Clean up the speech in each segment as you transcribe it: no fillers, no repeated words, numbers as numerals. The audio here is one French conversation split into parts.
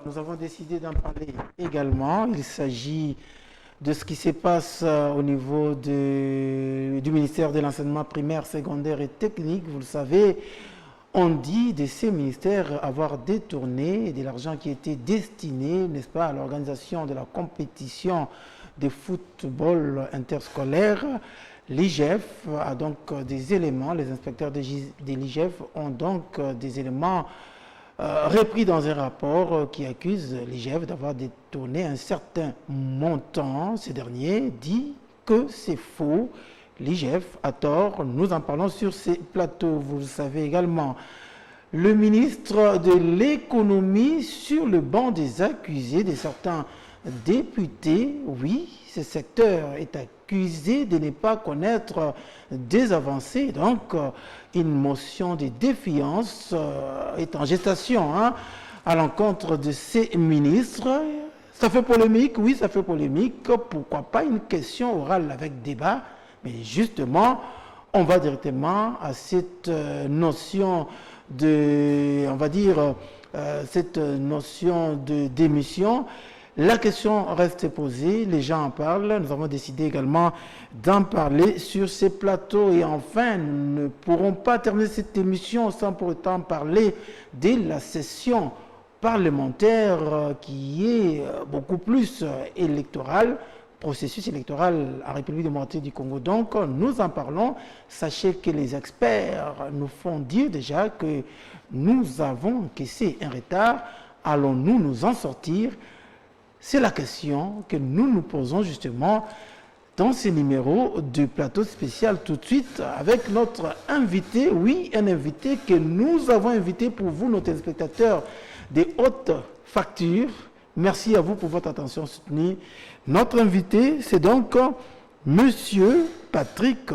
nous avons décidé d'en parler également. Il s'agit de ce qui se passe au niveau du ministère de l'enseignement primaire, secondaire et technique. Vous le savez, on dit de ces ministères avoir détourné de l'argent qui était destiné, n'est-ce pas, à l'organisation de la compétition de football interscolaire. L'IGF a donc des éléments, les inspecteurs de l'IGF ont donc des éléments repris dans un rapport qui accuse l'IGF d'avoir détourné un certain montant. Ce dernier dit que c'est faux. L'IGF a tort. Nous en parlons sur ces plateaux. Vous le savez également. Le ministre de l'économie sur le banc des accusés de certains députés. Oui, ce secteur est accusé de ne pas connaître des avancées. Donc, une motion de défiance est en gestation à l'encontre de ces ministres. Ça fait polémique, oui, ça fait polémique. Pourquoi pas une question orale avec débat? Mais justement, on va directement à cette notion de, on va dire, cette notion de démission. La question reste posée, les gens en parlent. Nous avons décidé également d'en parler sur ces plateaux. Et enfin, nous ne pourrons pas terminer cette émission sans pour autant parler de la session parlementaire qui est beaucoup plus électorale, processus électoral en République démocratique du Congo. Donc, nous en parlons. Sachez que les experts nous font dire déjà que nous avons encaissé un retard. Allons-nous nous en sortir? C'est la question que nous nous posons justement dans ce numéro du plateau spécial tout de suite avec notre invité. Oui, un invité que nous avons invité pour vous, nos téléspectateurs des hautes factures. Merci à vous pour votre attention soutenue. Notre invité, c'est donc Monsieur Patrick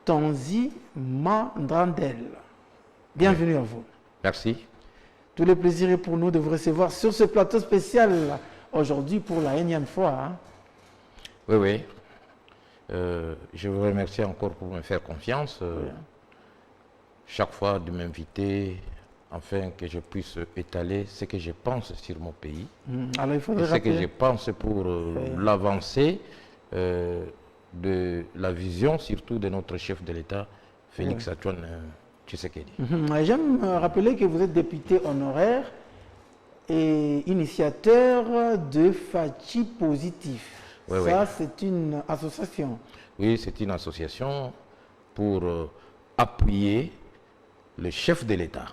Tanzi Mandrandel. Bienvenue à vous. Merci. Tout le plaisir est pour nous de vous recevoir sur ce plateau spécial aujourd'hui pour la énième fois. Oui, oui. Je vous remercie encore pour me faire confiance. Chaque fois de m'inviter afin que je puisse étaler ce que je pense sur mon pays. Alors, il faudrait ce que je pense pour l'avancée de la vision, surtout de notre chef de l'État, Félix Antoine Tshisekedi. J'aime rappeler que vous êtes député honoraire et initiateur de Fachi Positif. Oui, ça, c'est une association. Oui, c'est une association pour appuyer le chef de l'État.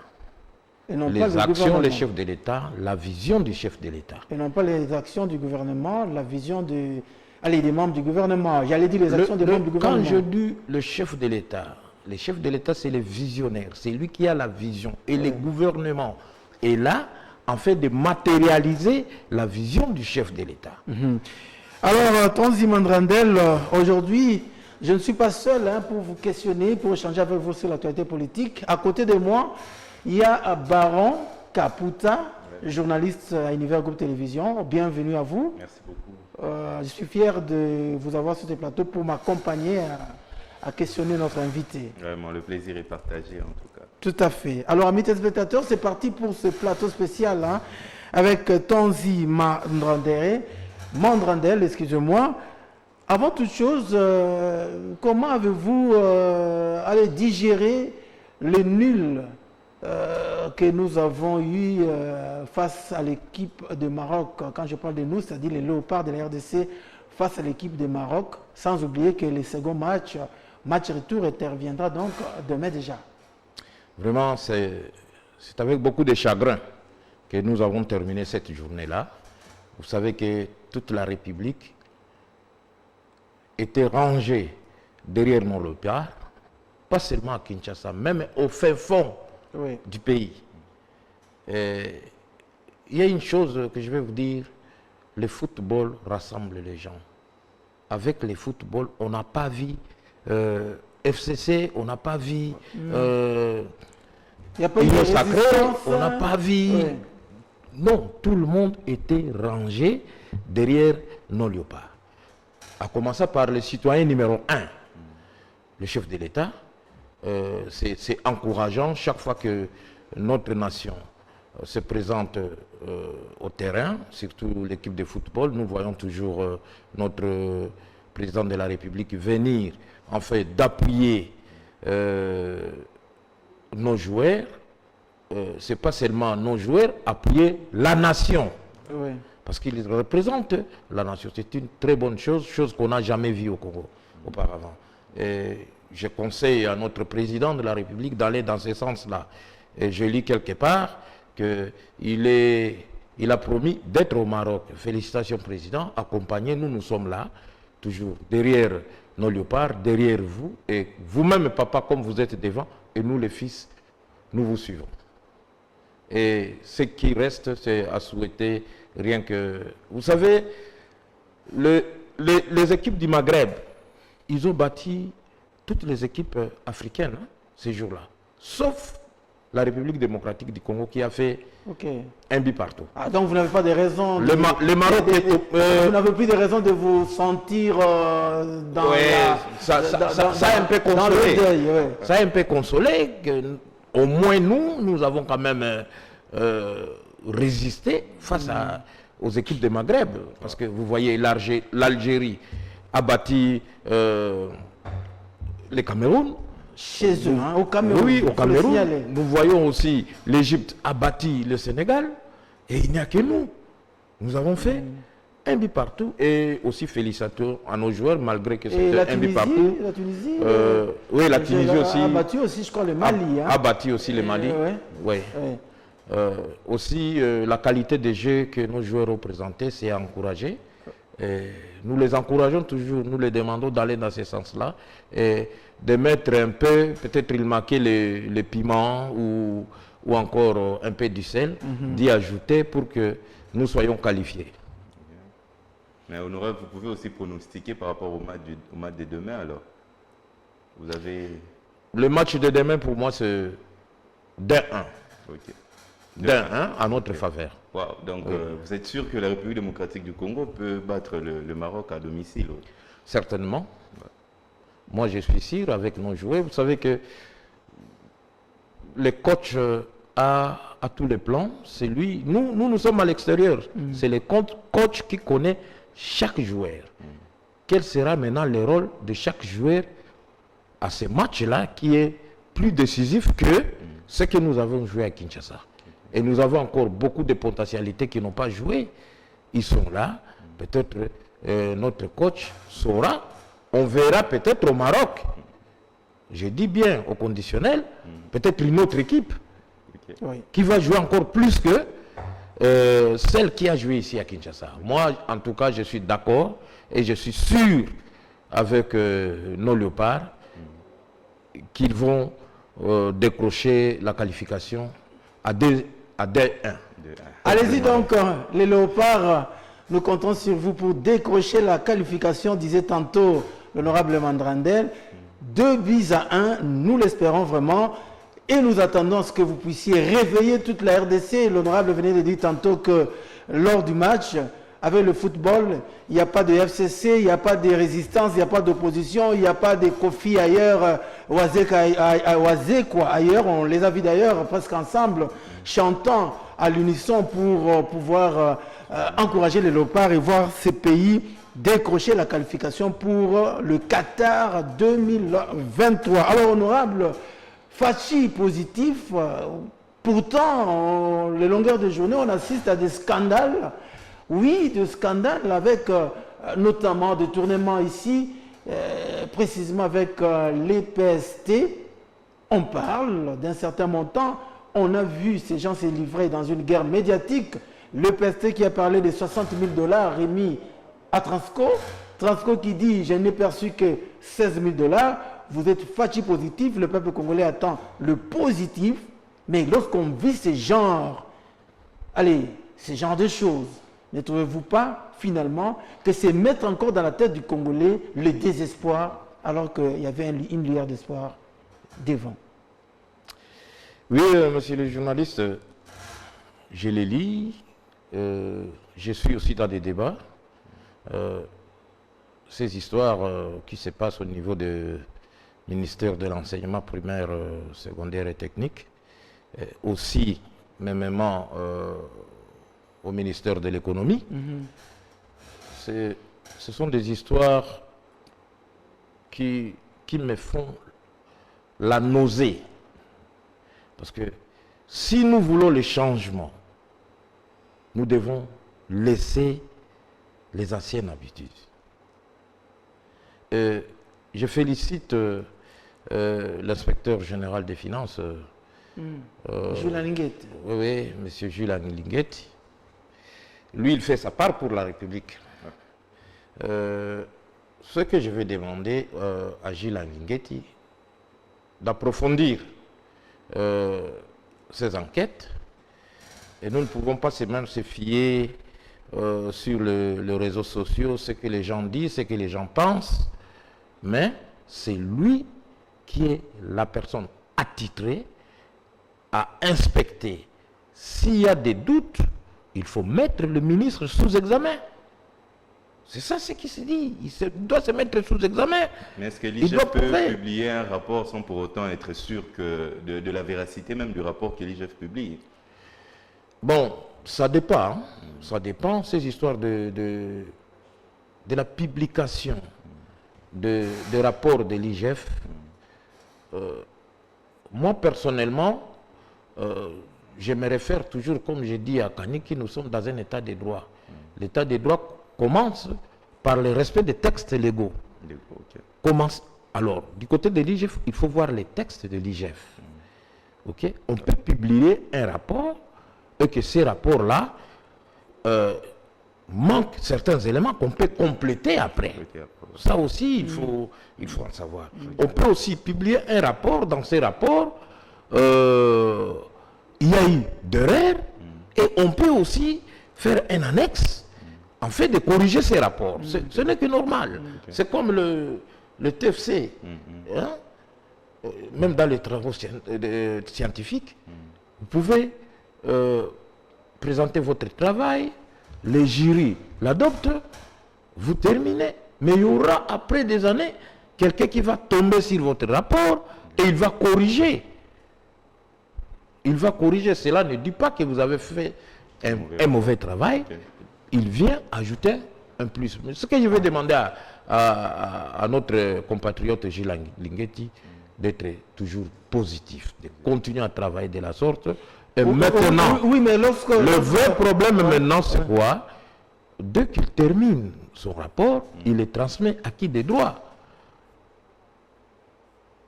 Les actions du chef de l'État, la vision du chef de l'État. Et non pas les actions du gouvernement, la vision des membres du gouvernement. J'allais dire les actions des membres du gouvernement. Quand je dis le chef de l'État c'est le visionnaire. C'est lui qui a la vision. Et le gouvernement est là en fait de matérialiser la vision du chef de l'État. Alors, Tanzi Mandrandel, aujourd'hui, je ne suis pas seul pour vous questionner, pour échanger avec vous sur l'actualité politique. À côté de moi, il y a Baron Kaputa, journaliste à Univers Groupe Télévision. Bienvenue à vous. Merci beaucoup. Je suis fier de vous avoir sur ce plateau pour m'accompagner à questionner notre invité. Vraiment, le plaisir est partagé en tout cas. Tout à fait. Alors, amis téléspectateurs, c'est parti pour ce plateau spécial avec Tanzi Mandrandel, excusez-moi. Avant toute chose, comment avez-vous digéré le nul que nous avons eu face à l'équipe de Maroc? Quand je parle de nous, c'est-à-dire les Léopards de la RDC face à l'équipe de Maroc, sans oublier que le second match retour interviendra donc demain déjà. Vraiment, c'est avec beaucoup de chagrin que nous avons terminé cette journée-là. Vous savez que toute la République était rangée derrière nos léopards, pas seulement à Kinshasa, même au fin fond du pays. Et il y a une chose que je vais vous dire, le football rassemble les gens. Avec le football, on n'a pas vu FCC, on n'a pas vu Union Sacrée, on n'a pas vu... Non, tout le monde était rangé derrière nos léopards. À commencer par le citoyen numéro 1, le chef de l'État. C'est encourageant chaque fois que notre nation se présente au terrain, surtout l'équipe de football. Nous voyons toujours notre président de la République venir, en fait, d'appuyer nos joueurs. Ce n'est pas seulement nos joueurs, appuyer la nation. Oui. Parce qu'ils représentent la nation. C'est une très bonne chose, chose qu'on n'a jamais vue au Congo auparavant. Et je conseille à notre président de la République d'aller dans ce sens-là. Et je lis quelque part qu'il a promis d'être au Maroc. Félicitations, président. Accompagnez, nous sommes là, toujours derrière nos léopards, derrière vous. Et vous-même, papa, comme vous êtes devant, et nous, les fils, nous vous suivons. Et ce qui reste, c'est à souhaiter rien que... Vous savez, les équipes du Maghreb, ils ont bâti toutes les équipes africaines ces jours-là, sauf la République démocratique du Congo qui a fait un but partout. Ah, donc vous n'avez pas de raison... Le Maroc vous n'avez plus de raison de vous sentir dans ça a un peu consolé. Ça a un peu consolé. Au moins nous avons quand même résisté face aux équipes de Maghreb. Parce que vous voyez, l'Algérie a bâti les Cameroun. Chez eux, au Cameroun. Oui, au Cameroun. Nous voyons aussi l'Égypte a bâti le Sénégal. Et il n'y a que nous. Nous avons fait un but partout. Et aussi félicitations à nos joueurs, malgré que c'était un but partout. La Tunisie oui, la Tunisie aussi. A battu aussi, je crois, le Mali. A battu aussi le Mali. Oui. Aussi, la qualité des jeux que nos joueurs ont présentés, c'est encouragé. Et nous les encourageons toujours, nous les demandons d'aller dans ce sens-là et de mettre un peu, peut-être il manquait les piments ou encore un peu du sel, d'y ajouter pour que nous soyons qualifiés. Mais honorable, vous pouvez aussi pronostiquer par rapport au match de demain alors? Vous avez... Le match de demain pour moi c'est d'1. Ok. D'1 à notre faveur. Wow. Donc vous êtes sûr que la République démocratique du Congo peut battre le Maroc à domicile? Certainement. Ouais. Moi je suis sûr avec nos joueurs. Vous savez que le coach à tous les plans, c'est lui. Nous sommes à l'extérieur. C'est le coach qui connaît chaque joueur. Quel sera maintenant le rôle de chaque joueur à ce match-là qui est plus décisif que ce que nous avons joué à Kinshasa? Et nous avons encore beaucoup de potentialités qui n'ont pas joué. Ils sont là. Peut-être notre coach saura. On verra peut-être au Maroc. Je dis bien au conditionnel. Peut-être une autre équipe qui va jouer encore plus que celle qui a joué ici à Kinshasa. Moi, en tout cas, je suis d'accord et je suis sûr avec nos léopards qu'ils vont décrocher la qualification à D1. Allez-y donc, les léopards, nous comptons sur vous pour décrocher la qualification, disait tantôt l'honorable Mandrandel. 2-1, nous l'espérons vraiment. Et nous attendons à ce que vous puissiez réveiller toute la RDC. L'honorable venait de dire tantôt que lors du match, avec le football, il n'y a pas de FCC, il n'y a pas de résistance, il n'y a pas d'opposition, il n'y a pas de Kofi ailleurs, Wazé quoi ailleurs. On les a vus d'ailleurs presque ensemble, chantant à l'unisson pour pouvoir encourager les léopards et voir ces pays décrocher la qualification pour le Qatar 2023. Alors, honorable, Fachi positif, pourtant, les longueurs de journée, on assiste à des scandales. Oui, des scandales avec notamment des tournements ici, précisément avec les PST. On parle d'un certain montant. On a vu ces gens se livrer dans une guerre médiatique. Le PST qui a parlé de 60 000 $ remis à Transco. Transco qui dit, je n'ai perçu que 16 000 $. Vous êtes Fachi positif, le peuple congolais attend le positif. Mais lorsqu'on vit ce genre de choses, ne trouvez-vous pas, finalement, que c'est mettre encore dans la tête du Congolais le désespoir, alors qu'il y avait une lueur d'espoir devant? Oui, monsieur le journaliste, je les lis, je suis aussi dans des débats. Ces histoires qui se passent au niveau du ministère de l'enseignement primaire, secondaire et technique, aussi même au ministère de l'économie. Ce sont des histoires qui me font la nausée. Parce que si nous voulons le changement, nous devons laisser les anciennes habitudes. Je félicite l'inspecteur général des finances, Jules Alinguetti. oui, M. Jules Alinguetti. Lui, il fait sa part pour la République. Ce que je vais demander à Jules Alinguetti, d'approfondir ces enquêtes, et nous ne pouvons pas même se fier sur les réseaux sociaux, ce que les gens disent, ce que les gens pensent, mais c'est lui qui est la personne attitrée à inspecter. S'il y a des doutes, il faut mettre le ministre sous examen. C'est ça ce qui se dit. Il doit se mettre sous examen. Mais est-ce que l'IGF peut publier un rapport sans pour autant être sûr de la véracité même du rapport que l'IGF publie? Bon, ça dépend. Hein. Ça dépend, ces histoires de la publication de rapports de l'IGF. Moi, personnellement, je me réfère toujours, comme j'ai dit à Kaniki, nous sommes dans un état de droit. L'état de droit commence par le respect des textes légaux. Commence. Alors, du côté de l'IGF, il faut voir les textes de l'IGF. On peut publier un rapport et que ces rapports-là manquent certains éléments qu'on peut compléter après. Ça aussi, il faut en savoir. On peut aussi publier un rapport. Dans ces rapports, il y a eu d'erreurs et on peut aussi faire un annexe en fait de corriger ces rapports. Ce n'est que normal. C'est comme le TFC. Hein? Même dans les travaux scientifiques, vous pouvez présenter votre travail, les jurys l'adoptent, vous terminez, mais il y aura après des années quelqu'un qui va tomber sur votre rapport et il va corriger. Il va corriger. Cela ne dit pas que vous avez fait un mauvais travail. Il vient ajouter un plus. Mais ce que je vais demander à notre compatriote Gilles Alinguetti, d'être toujours positif, de continuer à travailler de la sorte. Et maintenant, mais le vrai problème maintenant, c'est quoi? Dès qu'il termine son rapport, il le transmet à qui des droits?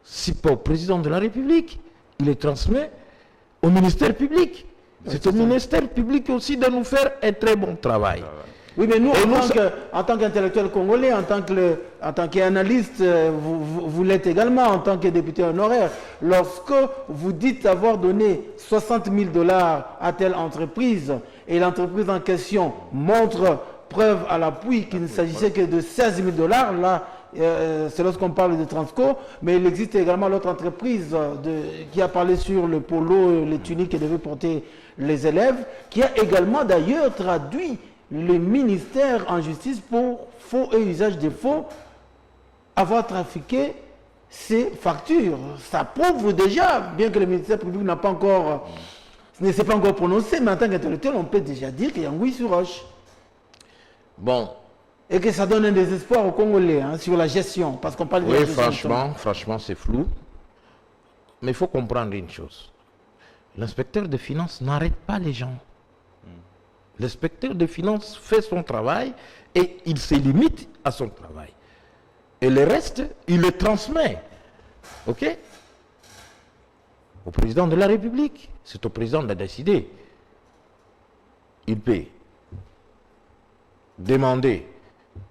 Si pas au président de la République, il le transmet au ministère public. C'est au ministère public aussi de nous faire un très bon travail. Oui, mais nous, en tant qu'intellectuel congolais, en tant qu'analyste, vous l'êtes également en tant que député honoraire. Lorsque vous dites avoir donné 60 000 $ à telle entreprise et l'entreprise en question montre preuve à l'appui qu'il ne s'agissait que de 16 000 $, là, c'est lorsqu'on parle de Transco, mais il existe également l'autre entreprise qui a parlé sur le polo, les tuniques que devaient porter les élèves, qui a également d'ailleurs traduit le ministère en justice pour faux et usage de faux avoir trafiqué ces factures. Ça prouve déjà, bien que le ministère public n'a pas encore, ne s'est pas encore prononcé, mais en tant qu'intellectuel, on peut déjà dire qu'il y a un oui sur roche. Bon. Et que ça donne un désespoir aux Congolais sur la gestion, parce qu'on parle de la gestion. Franchement, c'est flou. Mais il faut comprendre une chose. L'inspecteur des finances n'arrête pas les gens. L'inspecteur des finances fait son travail et il se limite à son travail. Et le reste, il le transmet. OK? Au président de la République. C'est au président de décider. Il peut demander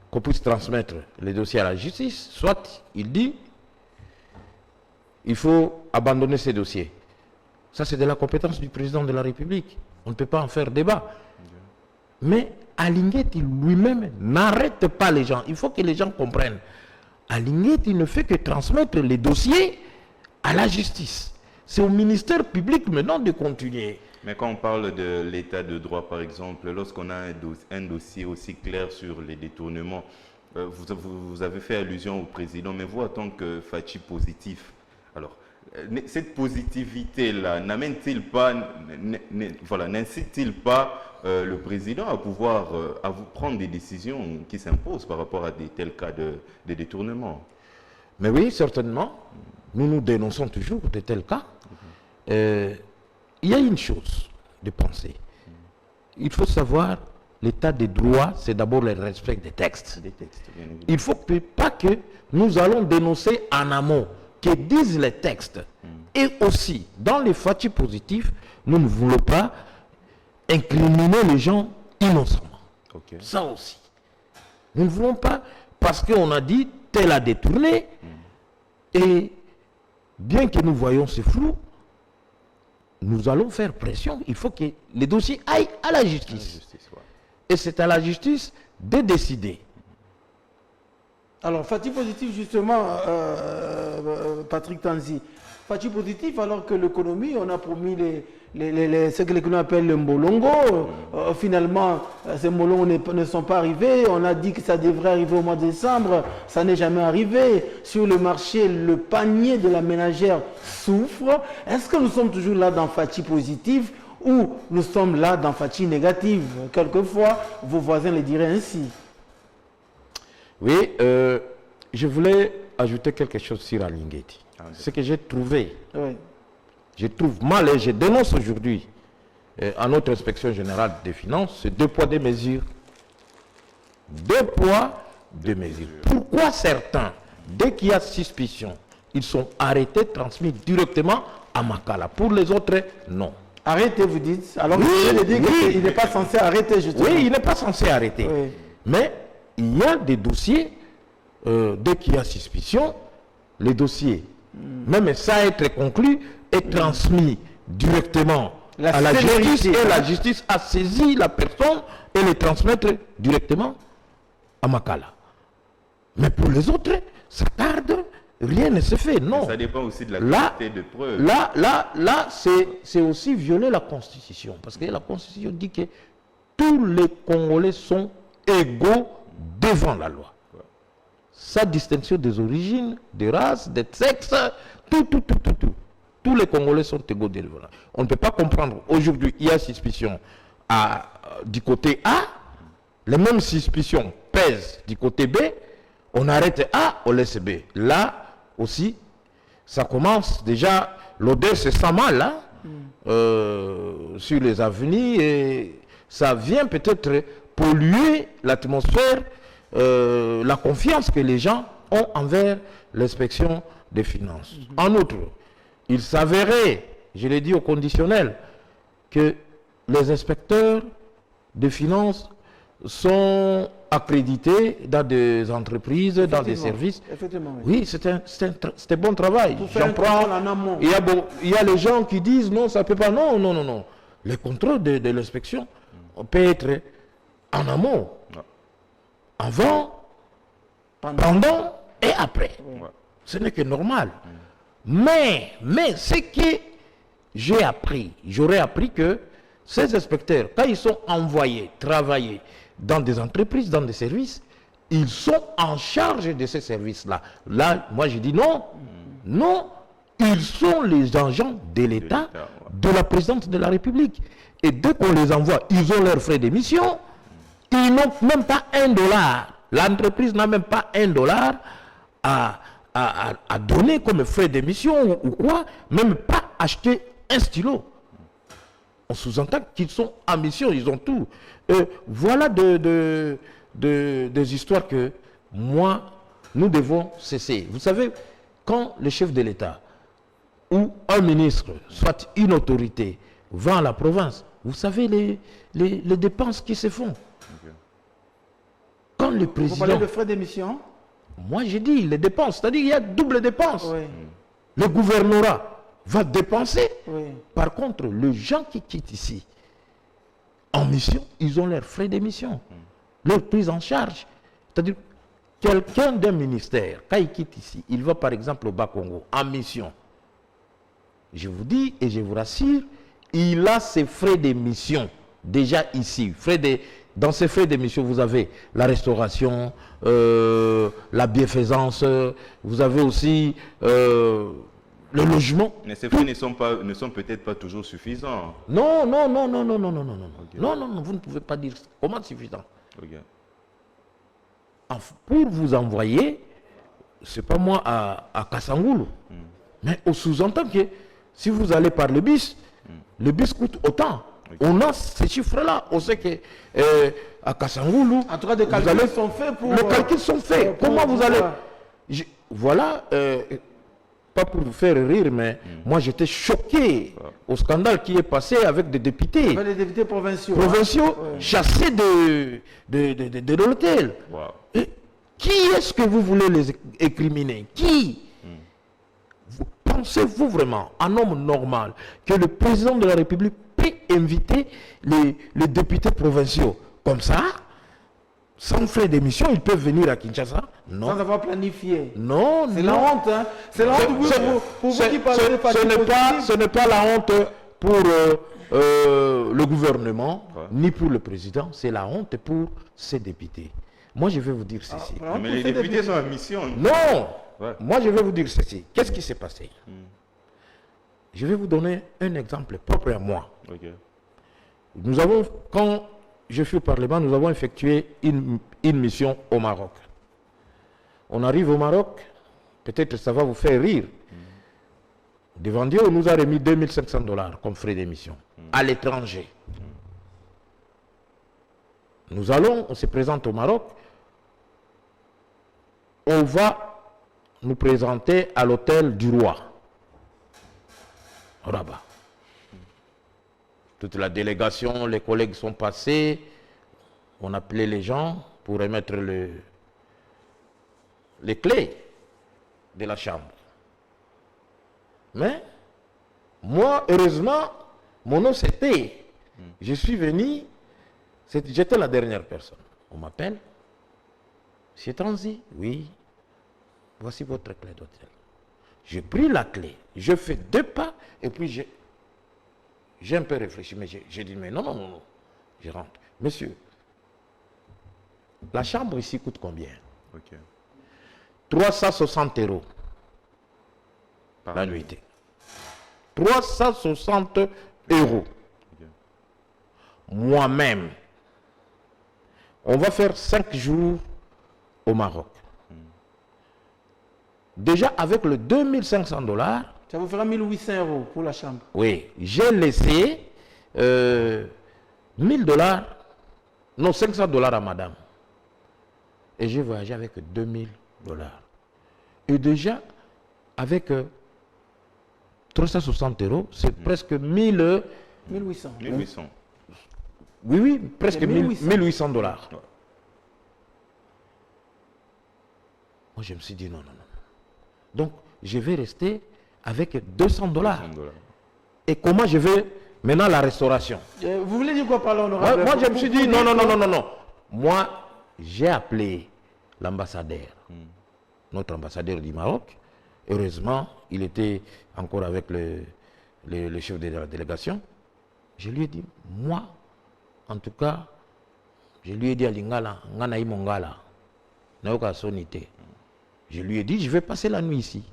qu'on puisse transmettre les dossiers à la justice, soit il dit il faut abandonner ces dossiers. Ça, c'est de la compétence du président de la République. On ne peut pas en faire débat. Mais Alinguetti lui-même n'arrête pas les gens. Il faut que les gens comprennent. Alinguetti ne fait que transmettre les dossiers à la justice. C'est au ministère public maintenant de continuer. Mais quand on parle de l'état de droit, par exemple, lorsqu'on a un dossier aussi clair sur les détournements, vous avez fait allusion au président, mais vous, en tant que Fachi positif, alors, cette positivité-là n'amène-t-il pas, voilà, n'incite-t-il pas le président à pouvoir prendre des décisions qui s'imposent par rapport à des tels cas de détournement? Mais oui, certainement. Nous dénonçons toujours de tels cas. Il y a une chose de penser. Il faut savoir, l'état des droits, c'est d'abord le respect des textes. Il ne faut pas que nous allons dénoncer en amont que disent les textes. Et aussi, dans les faits positifs, nous ne voulons pas incriminer les gens innocemment. Ça aussi. Nous ne voulons pas, parce qu'on a dit, tel a détourné, et bien que nous voyons ce flou, nous allons faire pression. Il faut que les dossiers aillent à la justice. Et c'est à la justice de décider. Alors, Fati positif, justement, Patrick Tanzi. Fati positif, alors que l'économie, on a promis ce que l'économie appelle le Mbolongo. Finalement, ces Mbolongos ne sont pas arrivés. On a dit que ça devrait arriver au mois de décembre. Ça n'est jamais arrivé. Sur le marché, le panier de la ménagère souffre. Est-ce que nous sommes toujours là dans Fati positif ou nous sommes là dans Fati négative? Quelquefois, vos voisins le diraient ainsi. Oui, je voulais ajouter quelque chose sur Alinguetti. Ce que j'ai trouvé, je trouve mal et je dénonce aujourd'hui à notre inspection générale des finances, c'est 2 poids 2 mesures. 2 poids 2 mesures. Pourquoi certains, dès qu'il y a suspicion, ils sont arrêtés, transmis directement à Makala? Pour les autres, non. Arrêtez, vous dites. Alors, vous allez dire qu'il n'est pas censé arrêter, justement. Oui, il n'est pas censé arrêter. Oui. Mais il y a des dossiers, dès qu'il y a suspicion, les dossiers, même ça être conclu, est transmis directement à la justice, et la justice a saisi la personne et les transmettre directement à Makala. Mais pour les autres, ça tarde, rien ne se fait, non. Mais ça dépend aussi de la qualité de preuve. Là, c'est aussi violer la Constitution, parce que la Constitution dit que tous les Congolais sont égaux devant la loi. Sa distinction des origines, des races, des sexes, tout. Tous les Congolais sont égaux devant la loi. On ne peut pas comprendre. Aujourd'hui, il y a suspicion du côté A, les mêmes suspicions pèsent du côté B, on arrête A, on laisse B. Là aussi, ça commence déjà, l'odeur se sent mal hein, sur les avenues et ça vient peut-être polluer l'atmosphère, la confiance que les gens ont envers l'inspection des finances. En outre, il s'avérait, je l'ai dit au conditionnel, que les inspecteurs des finances sont accrédités dans des entreprises, dans des services. Oui, c'est un bon travail. J'en prends. Il y a les gens qui disent non, ça ne peut pas. Non. Les contrôles de l'inspection peut être en amont, avant, pendant et après. Ce n'est que normal. Mais ce que j'aurais appris que ces inspecteurs, quand ils sont envoyés travailler dans des entreprises, dans des services, ils sont en charge de ces services-là. Là, moi je dis non. Non, ils sont les agents de l'État, de la présidente de la République. Et dès qu'on les envoie, ils ont leurs frais d'émission. Ils n'ont même pas $1. L'entreprise n'a même pas $1 à donner comme frais d'émission ou quoi, même pas acheter un stylo. On sous-entend qu'ils sont en mission, ils ont tout. Voilà des histoires que nous devons cesser. Vous savez, quand le chef de l'État ou un ministre, soit une autorité, va à la province, vous savez les dépenses qui se font. Quand le président... Vous parlez de frais d'émission? Moi, j'ai dit les dépenses, c'est-à-dire qu'il y a double dépense. Oui. Le gouvernorat va dépenser. Oui. Par contre, les gens qui quittent ici en mission, ils ont leurs frais d'émission, leur prise en charge. C'est-à-dire, quelqu'un d'un ministère, quand il quitte ici, il va par exemple au Bas-Congo, en mission. Je vous dis et je vous rassure, il a ses frais d'émission déjà ici. Dans ces frais d'émission, vous avez la restauration, la bienfaisance, vous avez aussi le logement. Mais ces frais ne sont peut-être pas toujours suffisants. Non. Non, vous ne pouvez pas dire comment suffisant. Okay. Pour vous envoyer, c'est pas moi à Kassangoulou, mais on sous-entend que si vous allez par le bus coûte autant. Okay. On a ces chiffres-là. On sait que à Kassangoulou, en tout cas, des calculs sont faits pour... Les calculs sont faits. Comment vous allez... Voilà, pas pour vous faire rire, mais moi j'étais choqué au scandale qui est passé avec des députés. Avec les députés provinciaux. Chassés de l'hôtel. Wow. Qui est-ce que vous voulez les écriminer? Qui? Pensez-vous vraiment, un homme normal, que le président de la République peut inviter les députés provinciaux comme ça, sans frais d'émission, ils peuvent venir à Kinshasa? Non. Sans avoir planifié. Non, c'est la honte, hein. C'est la honte pour vous qui parlez de parti politique. Ce n'est pas la honte pour le gouvernement, ni pour le président, c'est la honte pour ces députés. Moi, je vais vous dire ceci. Mais les députés sont en mission. Non. Ouais. Moi, je vais vous dire ceci. Qu'est-ce qui s'est passé? Je vais vous donner un exemple propre à moi. Okay. Nous avons, quand je suis au Parlement, nous avons effectué une mission au Maroc. On arrive au Maroc, peut-être ça va vous faire rire. Devant Dieu, on nous a remis $2500 comme frais d'émission à l'étranger. Nous allons, on se présente au Maroc. On va nous présenter à l'hôtel du roi, au Rabat. Toute la délégation, les collègues sont passés. On appelait les gens pour remettre les clés de la chambre. Mais moi, heureusement, mon nom c'était. Je suis venu, j'étais la dernière personne. On m'appelle. Monsieur Tanzi, oui. Voici votre clé d'hôtel. J'ai pris la clé, je fais 2 pas et puis j'ai un peu réfléchi, mais j'ai dit, mais non. Je rentre. Monsieur, la chambre ici coûte combien? Okay. 360 € la nuitée. 360 €. Okay. Moi-même, on va faire 5 jours au Maroc. Déjà avec le $2500. Ça vous fera 1800 € pour la chambre. Oui, j'ai laissé $1000, non $500 à madame. Et j'ai voyagé avec $2000. Et déjà, avec 360 €, c'est presque 1800. Oui, presque $1800. Moi, je me suis dit non. Donc, je vais rester avec $200. Et comment je vais maintenant la restauration? Vous voulez dire quoi par là, honorable? Moi, je me suis dit non. Moi, j'ai appelé l'ambassadeur, notre ambassadeur du Maroc. Heureusement, il était encore avec le chef de la délégation. Je lui ai dit, moi, en tout cas, je lui ai dit à Lingala, Ngana Imongala, Naoka Sonité. Je lui ai dit, je vais passer la nuit ici.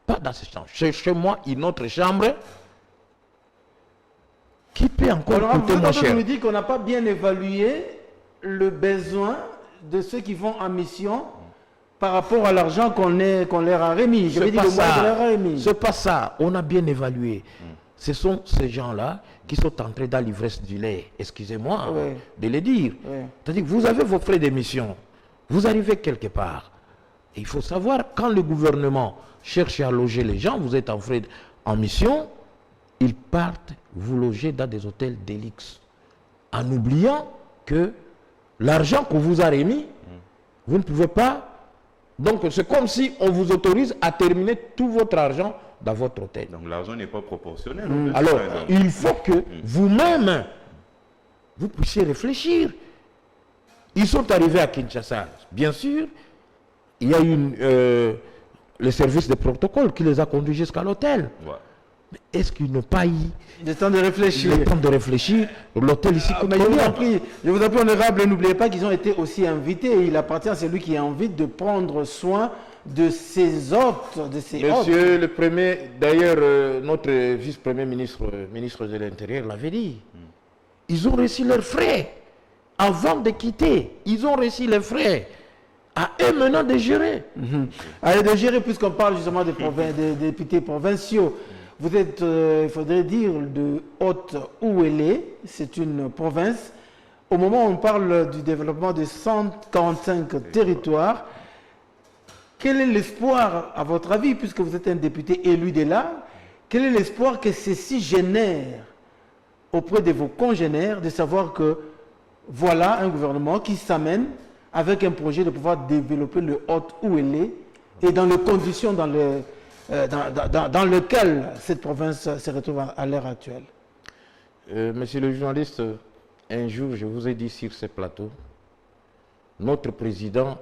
Pas dans cette chambre. Chez moi, une autre chambre qui peut encore coûter moins cher. On nous dit qu'on n'a pas bien évalué le besoin de ceux qui vont en mission par rapport à l'argent qu'on leur a remis. Je vais dire le moyen qu'on leur a remis. C'est pas ça. On a bien évalué. Ce sont ces gens-là qui sont entrés dans l'ivresse du lait. Excusez-moi de le dire. C'est-à-dire que vous avez vos frais d'émission. Vous arrivez quelque part. Et il faut savoir, quand le gouvernement cherche à loger les gens, vous êtes en mission, ils partent vous loger dans des hôtels d'élix. En oubliant que l'argent qu'on vous a remis, vous ne pouvez pas. Donc c'est comme si on vous autorise à terminer tout votre argent dans votre hôtel. Donc l'argent n'est pas proportionnel. Alors, il faut que vous-même, vous puissiez réfléchir. Ils sont arrivés à Kinshasa. Bien sûr, il y a eu le service de protocole qui les a conduits jusqu'à l'hôtel. Mais est-ce qu'ils n'ont pas eu le temps de réfléchir? Le temps de réfléchir. L'hôtel ici coûte combien? Je vous en prie, honorable, n'oubliez pas qu'ils ont été aussi invités. Et il appartient à celui qui invite de prendre soin de ces hôtes, de ces Monsieur le Premier, d'ailleurs, notre vice-premier ministre, ministre de l'Intérieur l'avait dit. Ils ont reçu leurs frais avant de quitter. Ils ont reçu les frais. À eux maintenant de gérer. Allez, de gérer, puisqu'on parle justement des députés provinciaux. Vous êtes, il faudrait dire, de Haute-Ouélé. C'est une province. Au moment où on parle du développement de 145 territoires, quel est l'espoir, à votre avis, puisque vous êtes un député élu de là, quel est l'espoir que ceci génère auprès de vos congénères de savoir que voilà un gouvernement qui s'amène avec un projet de pouvoir développer le Haute-Ouélé et dans les conditions dans lesquelles cette province se retrouve à l'heure actuelle? Monsieur le journaliste, un jour, je vous ai dit sur ce plateau, notre président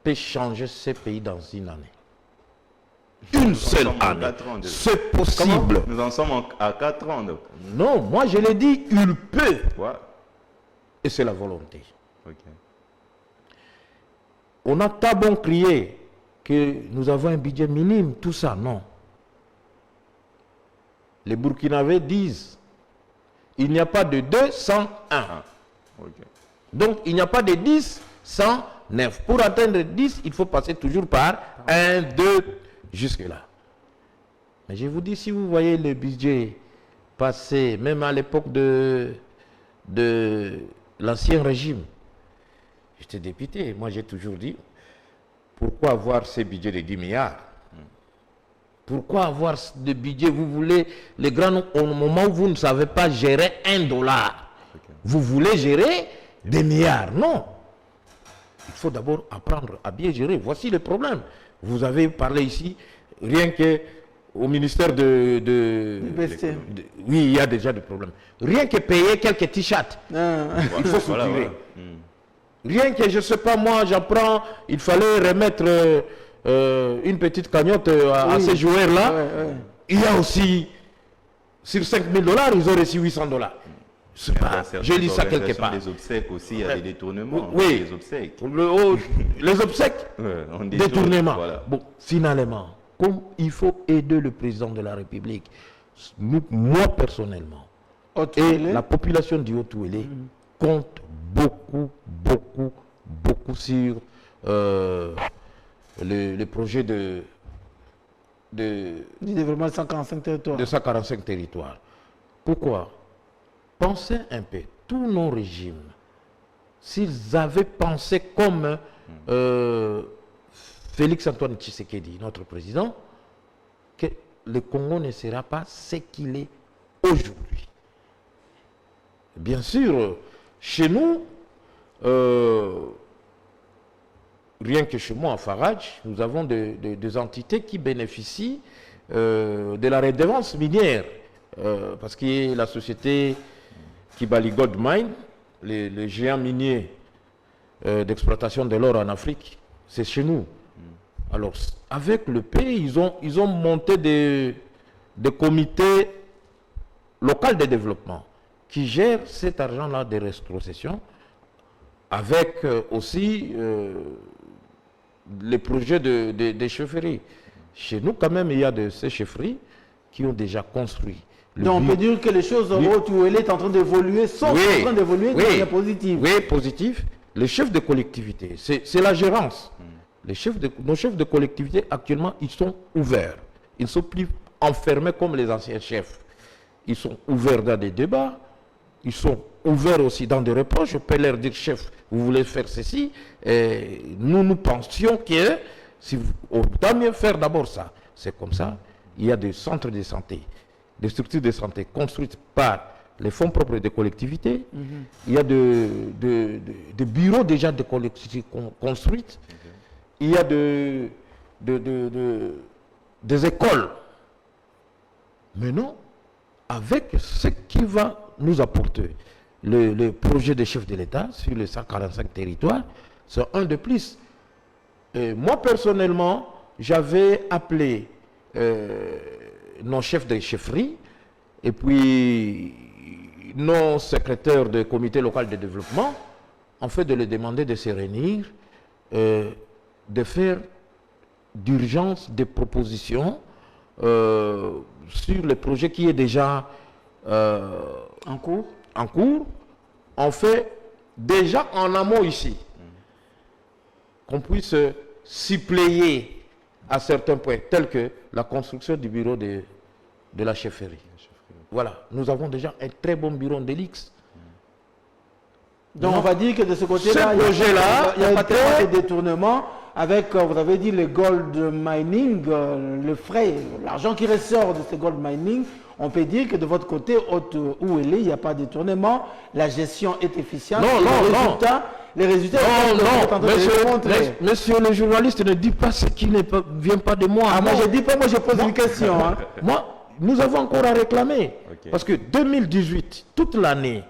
peut changer ce pays dans une année. Une seule année. C'est possible. Nous en sommes à 4 ans. Donc. Non, moi je l'ai dit, il peut. Ouais. Et c'est la volonté. Okay. On n'a pas bon crier que nous avons un budget minime, tout ça, non. Les Burkinabés disent, il n'y a pas de 2 sans 1. Ah, okay. Donc, il n'y a pas de 10 sans 9. Pour atteindre 10, il faut passer toujours par 1, 2, jusque-là. Mais je vous dis, si vous voyez le budget passé, même à l'époque de l'ancien régime, j'étais député, moi j'ai toujours dit, pourquoi avoir ces budgets de 10 milliards? Pourquoi avoir des budgets? Vous voulez les grands, au moment où vous ne savez pas gérer $1, vous voulez gérer des milliards? Non. Il faut d'abord apprendre à bien gérer. Voici le problème. Vous avez parlé ici, rien que au ministère oui, il y a déjà des problèmes. Rien que payer quelques t-shirts, il faut soutirer. Rien que, je ne sais pas, moi, j'apprends, il fallait remettre une petite cagnotte à ces joueurs-là. Il y a aussi, sur $5,000, ils ont reçu $800. J'ai lu ça quelque part. Les obsèques aussi, il y a des détournements. Oui, les obsèques. Les obsèques, détournements. Voilà. Bon, finalement, comme il faut aider le président de la République, moi personnellement, et la population du Haut-Ouélé compte beaucoup sur le projet du développement de 145 territoires. De 145 territoires. Pourquoi? Pensez un peu, tous nos régimes, s'ils avaient pensé comme Félix-Antoine Tshisekedi, notre président, que le Congo ne sera pas ce qu'il est aujourd'hui. Bien sûr, chez nous, rien que chez moi, à Farage, nous avons des entités qui bénéficient de la redevance minière. Parce que la société Kibali Gold Mine, les géants miniers d'exploitation de l'or en Afrique, c'est chez nous. Alors, avec le pays, ils ont monté des comités locaux de développement qui gèrent cet argent-là de rétrocession, avec aussi les projets de chefferie. Chez nous, quand même, il y a de ces chefferies qui ont déjà construit. Donc, on peut dire que les choses en Haute-Ouélé sont en train d'évoluer, en train d'évoluer de manière positive. Oui, positif. Les chefs de collectivité, c'est la gérance. Nos chefs de collectivité, actuellement, ils sont ouverts. Ils ne sont plus enfermés comme les anciens chefs. Ils sont ouverts dans des débats. Ils sont ouverts aussi dans des reproches. Je peux leur dire, chef, vous voulez faire ceci. Et nous pensions que, on doit mieux faire d'abord ça. C'est comme ça. Il y a des centres de santé, des structures de santé construites par les fonds propres des collectivités. Il y a des bureaux déjà de collectivités construites. Il y a des écoles. Mais non, avec ce qui va nous apporter le projet des chefs de l'État sur les 145 territoires, c'est un de plus. Et moi, personnellement, j'avais appelé nos chefs de chefferie et puis nos secrétaires de comité local de développement, en fait, de les demander de se réunir, de faire d'urgence des propositions sur les projets qui est déjà en cours. On fait déjà en amont ici. Qu'on puisse suppléer à certains points, tels que la construction du bureau de la chefferie. Voilà, nous avons déjà un très bon bureau d'Élix. Donc on va dire que de ce côté-là, il n'y a pas tellement de détournement avec, vous avez dit, le gold mining, le frais, l'argent qui ressort de ce gold mining. On peut dire que de votre côté, où elle est, il n'y a pas de détournement, la gestion est efficiente. Les résultats monsieur le journaliste ne dit pas ce qui ne vient pas de moi. Moi je dis pas, moi je pose une question. Nous avons encore à réclamer. Parce que 2018, toute l'année,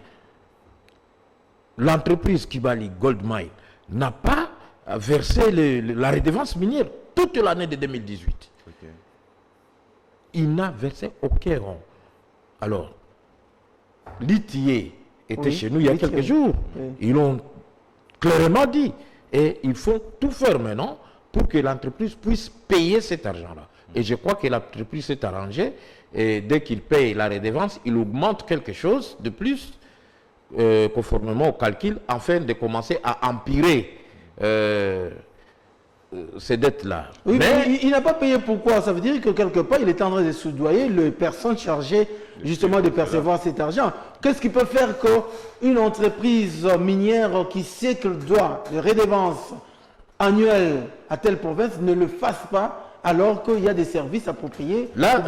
l'entreprise Kibali Gold Mine n'a pas versé la redevance minière toute l'année de 2018. Il n'a versé aucun rond. Alors, l'ITIE était chez nous il y a quelques jours. Ils l'ont clairement dit. Et il faut tout faire maintenant pour que l'entreprise puisse payer cet argent-là. Et je crois que l'entreprise s'est arrangée. Et dès qu'il paye la redevance, il augmente quelque chose de plus conformément au calcul, afin de commencer à empirer ces dettes-là. Oui, mais il n'a pas payé pourquoi? Ça veut dire que quelque part, il est en train de soudoyer les personnes chargées justement de percevoir cet argent. Qu'est-ce qui peut faire qu'une entreprise minière qui sait qu'elle doit des redevances annuelles à telle province ne le fasse pas alors qu'il y a des services appropriés? Là,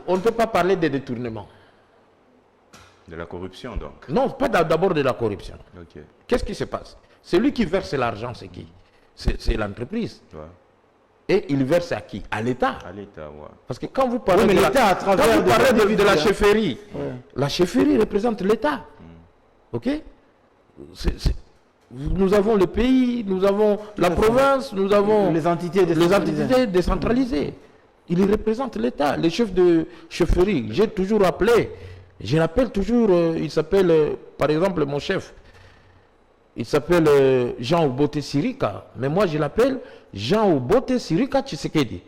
on ne peut pas parler de détournement. De la corruption, donc? Non, pas d'abord de la corruption. Qu'est-ce qui se passe? Celui qui verse l'argent, c'est qui? C'est l'entreprise. Et il verse à qui? À l'État. À l'État, Parce que quand vous parlez de la chefferie, la chefferie représente l'État. Ok? Nous avons le pays, nous avons la province, nous avons les entités décentralisées. Il représente l'État, les chefs de chefferie. J'ai toujours appelé, je l'appelle toujours, il s'appelle, par exemple, mon chef, il s'appelle Jean Obote Sirika, mais moi je l'appelle Jean Obote Sirika Tshisekedi.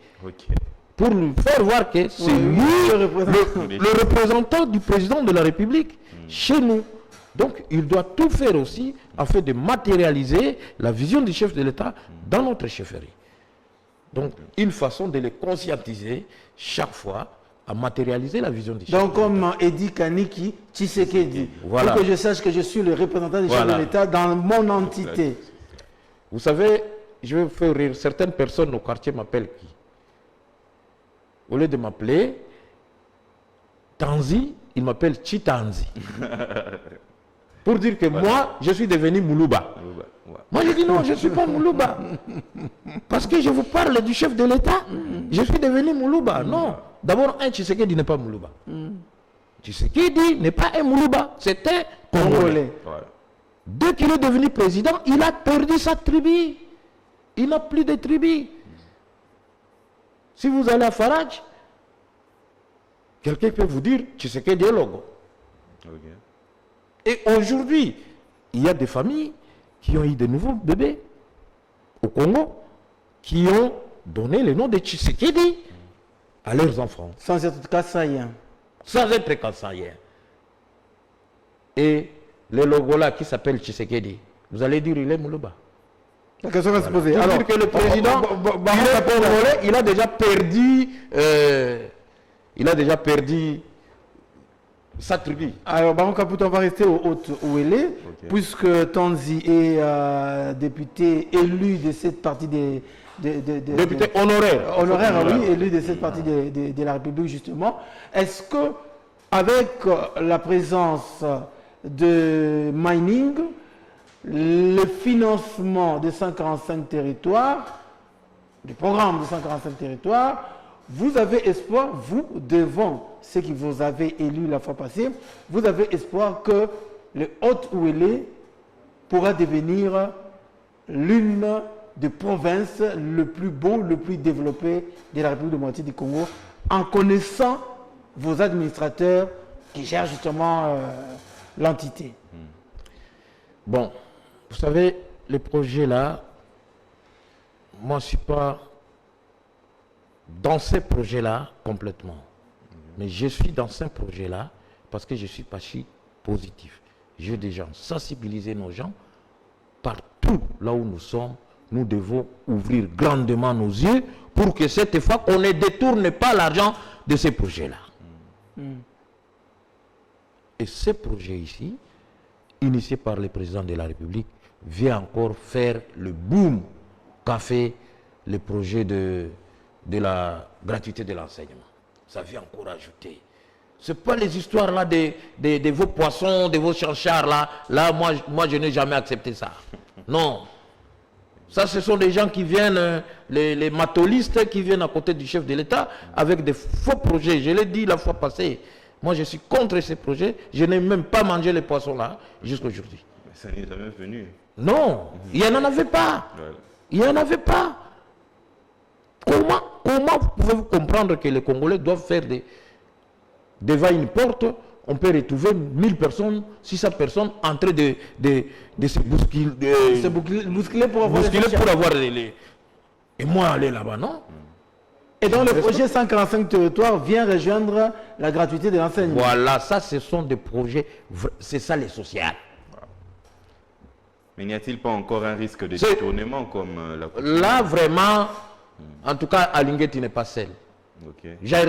Pour lui faire voir que c'est lui le représentant du président de la République chez nous. Donc il doit tout faire aussi afin de matérialiser la vision du chef de l'État dans notre chefferie. Donc une façon de les conscientiser chaque fois à matérialiser la vision du chef. Donc comme Edi Kaniki Tshisekedi, pour que je sache que je suis le représentant du chef de l'État dans mon entité. Vous savez, je vais vous faire rire, certaines personnes au quartier m'appellent qui? Au lieu de m'appeler Tanzi, ils m'appellent Chitanzi. Pour dire que moi, je suis devenu Moulouba. Moi, je dis non, je ne suis pas Moulouba. Parce que je vous parle du chef de l'État. Je suis devenu Moulouba. Non. D'abord, un Tshisekedi n'est pas Moulouba. Tshisekedi n'est pas un Moulouba. C'est un Congolais. Dès qu'il est devenu président, il a perdu sa tribu. Il n'a plus de tribu. Si vous allez à Farage, quelqu'un peut vous dire Tshisekedi est logo. Et aujourd'hui, il y a des familles qui ont eu de nouveaux bébés au Congo, qui ont donné le nom de Tshisekedi à leurs enfants. Sans être kassaïen. Sans être kassaïen. Et le logo là qui s'appelle Tshisekedi, vous allez dire il est Moulouba. La question va se poser. Alors dire que le président, il a déjà perdu sa tribu. Alors, Baron Kaputa, on va rester au haut où elle est, puisque Tanzi est député élu de cette partie des... député honoraire. Honoraire, oui, élu de cette partie de la République, justement. Est-ce que, avec la présence de mining, le financement de 145 territoires, du programme de 145 territoires, vous avez espoir, vous, devant ceux qui vous avez élus la fois passée, vous avez espoir que le Haut-Ouélé pourra devenir l'une des provinces le plus beau, le plus développé de la République démocratique du Congo, en connaissant vos administrateurs qui gèrent justement l'entité. Bon, vous savez, le projet là, moi je ne suis pas dans ces projets-là complètement. Mais je suis dans ces projets-là parce que je suis parti positif. Je veux déjà sensibiliser nos gens partout là où nous sommes. Nous devons ouvrir grandement nos yeux pour que cette fois, on ne détourne pas l'argent de ces projets-là. Et ce projet ici, initié par le président de la République, vient encore faire le boom qu'a fait le projet de la gratuité de l'enseignement. Ça vient encore ajouter. Ce n'est pas les histoires là de vos poissons, de vos chanchards là. Là, moi je n'ai jamais accepté ça. Non. Ça, ce sont des gens qui viennent, les matolistes qui viennent à côté du chef de l'État avec des faux projets. Je l'ai dit la fois passée. Moi, je suis contre ces projets. Je n'ai même pas mangé les poissons là jusqu'à aujourd'hui. Mais ça n'est jamais venu. Non, il n'y en avait pas. Il n'y en avait pas. Comment pouvez-vous comprendre que les Congolais doivent faire devant une porte, on peut retrouver 1000 personnes, 600 personnes en train de se bousculer pour avoir les... Et moi, aller là-bas, non? Et donc le projet 145 territoires vient rejoindre la gratuité de l'enseignement. Voilà, ça, ce sont des projets, c'est ça les sociales. Mais n'y a-t-il pas encore un risque de détournement comme là, vraiment, en tout cas, Alingeti n'est pas seul. Okay. Là,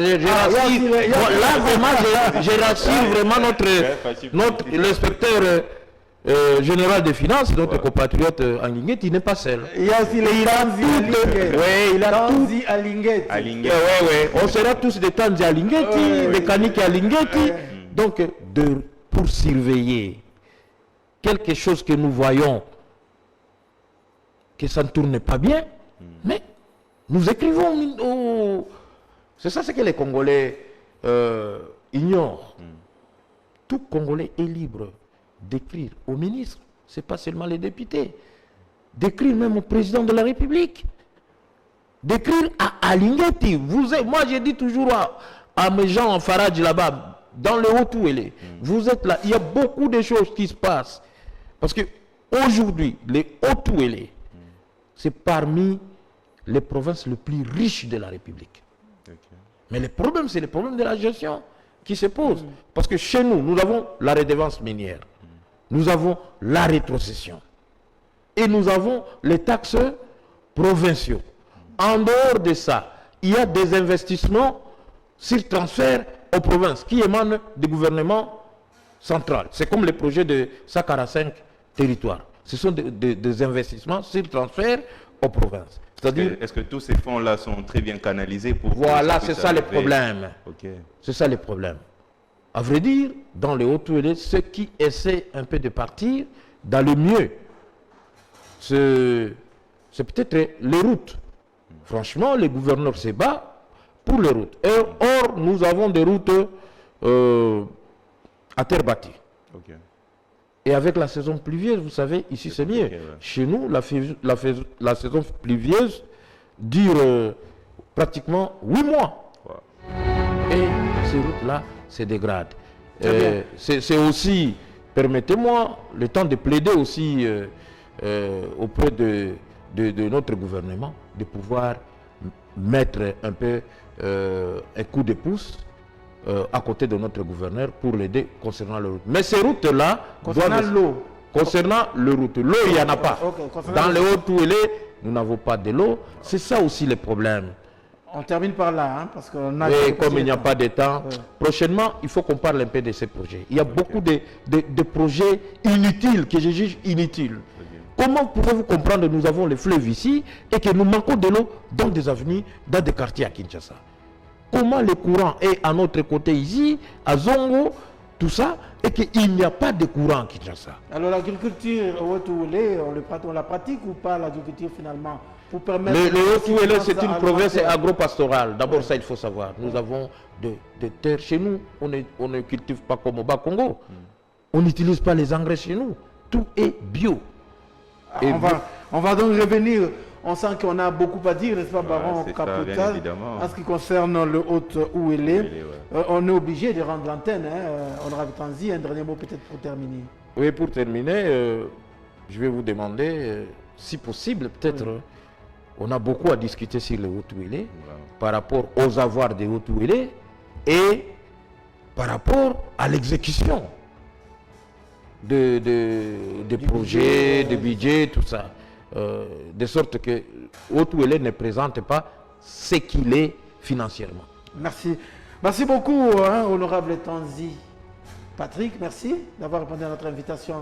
vraiment, je rassure vraiment l'inspecteur général des finances, notre compatriote Alingeti, il n'est pas seul. Il y a aussi les Tanzi Alingeti. On sera tous des Tanzi Alingeti, des Kaniki Alingeti. Donc, pour surveiller quelque chose que nous voyons que ça ne tourne pas bien, mais nous écrivons c'est ça ce que les Congolais ignorent. Tout Congolais est libre d'écrire au ministre, ce n'est pas seulement les députés, d'écrire même au président de la République, d'écrire à Alingeti. Moi, je dis toujours à mes gens en Faradj là-bas, dans le Haut-Ouélé, vous êtes là, il y a beaucoup de choses qui se passent. Parce que aujourd'hui, les Haut-Ouélé, c'est parmi les provinces les plus riches de la République. Mais le problème, c'est le problème de la gestion qui se pose. Parce que chez nous, nous avons la redevance minière. Nous avons la rétrocession. Et nous avons les taxes provinciaux. En dehors de ça, il y a des investissements sur transfert aux provinces qui émanent du gouvernement central. C'est comme le projet de 145 territoires. Ce sont des investissements sur transfert aux provinces. Est-ce que tous ces fonds-là sont très bien canalisés pour... Voilà, c'est ça le problème. Okay. C'est ça le problème. À vrai dire, dans les Haut-Ouélé, ceux qui essaient un peu de partir dans le mieux, c'est peut-être les routes. Franchement, le gouverneur se bat pour les routes. Or, nous avons des routes à terre battue. Okay. Et avec la saison pluvieuse, vous savez, ici c'est mieux. Chez nous, la saison pluvieuse dure pratiquement 8 mois. Et ces routes-là se dégradent. C'est aussi, permettez-moi, le temps de plaider aussi auprès de notre gouvernement, de pouvoir mettre un peu un coup de pouce à côté de notre gouverneur pour l'aider concernant la route. Mais ces routes-là, concernant le route, l'eau, il n'y en a pas. Dans les Haut-Ouélé, nous n'avons pas de l'eau. C'est ça aussi le problème. On termine par là, hein, parce qu'on a... Et comme il n'y a pas de temps, prochainement, il faut qu'on parle un peu de ces projets. Il y a beaucoup de projets inutiles, que je juge inutiles. Comment pouvez-vous comprendre que nous avons les fleuves ici et que nous manquons de l'eau dans des avenues, dans des quartiers à Kinshasa? Comment le courant est à notre côté ici, à Zongo, tout ça, et qu'il n'y a pas de courant à Kinshasa? Alors l'agriculture au Haut-Ouélé, on la pratique ou pas l'agriculture finalement pour permettre... Le Haut-Ouélé, c'est une province agro-pastorale. D'abord, ça, il faut savoir. Nous avons des terres chez nous. On ne cultive pas comme au Bas-Congo. On n'utilise pas les engrais chez nous. Tout est bio. On va donc revenir. On sent qu'on a beaucoup à dire, n'est-ce pas, Baron Kaputa, en ce qui concerne le Haut-Ouélé. On est obligé de rendre l'antenne. Honorable Tanzi, un dernier mot peut-être pour terminer. Oui, pour terminer, je vais vous demander, si possible, peut-être On a beaucoup à discuter sur les Haut-Ouélé, par rapport aux avoirs des Haut-Ouélé et par rapport à l'exécution des projets, des budgets, tout ça. De sorte que Haut-Ouélé ne présente pas ce qu'il est financièrement. Merci. Merci beaucoup, honorable Tanzi. Patrick, merci d'avoir répondu à notre invitation.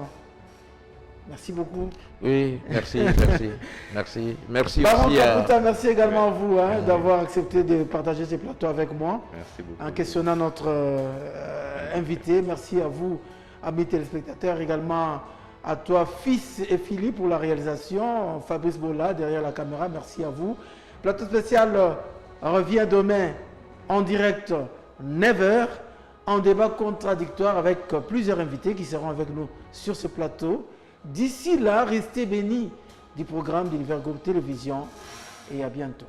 Merci beaucoup. Oui, merci, merci, merci. Merci Baron aussi Kaputa, merci également à vous d'avoir accepté de partager ce plateau avec moi. Merci beaucoup. En questionnant notre invité. Merci à vous, amis téléspectateurs, également à toi, fils et Philippe, pour la réalisation. Fabrice Bola, derrière la caméra, merci à vous. Plateau spécial revient demain en direct, 9h, en débat contradictoire avec plusieurs invités qui seront avec nous sur ce plateau. D'ici là, restez bénis du programme d'Univers Group Télévision et à bientôt.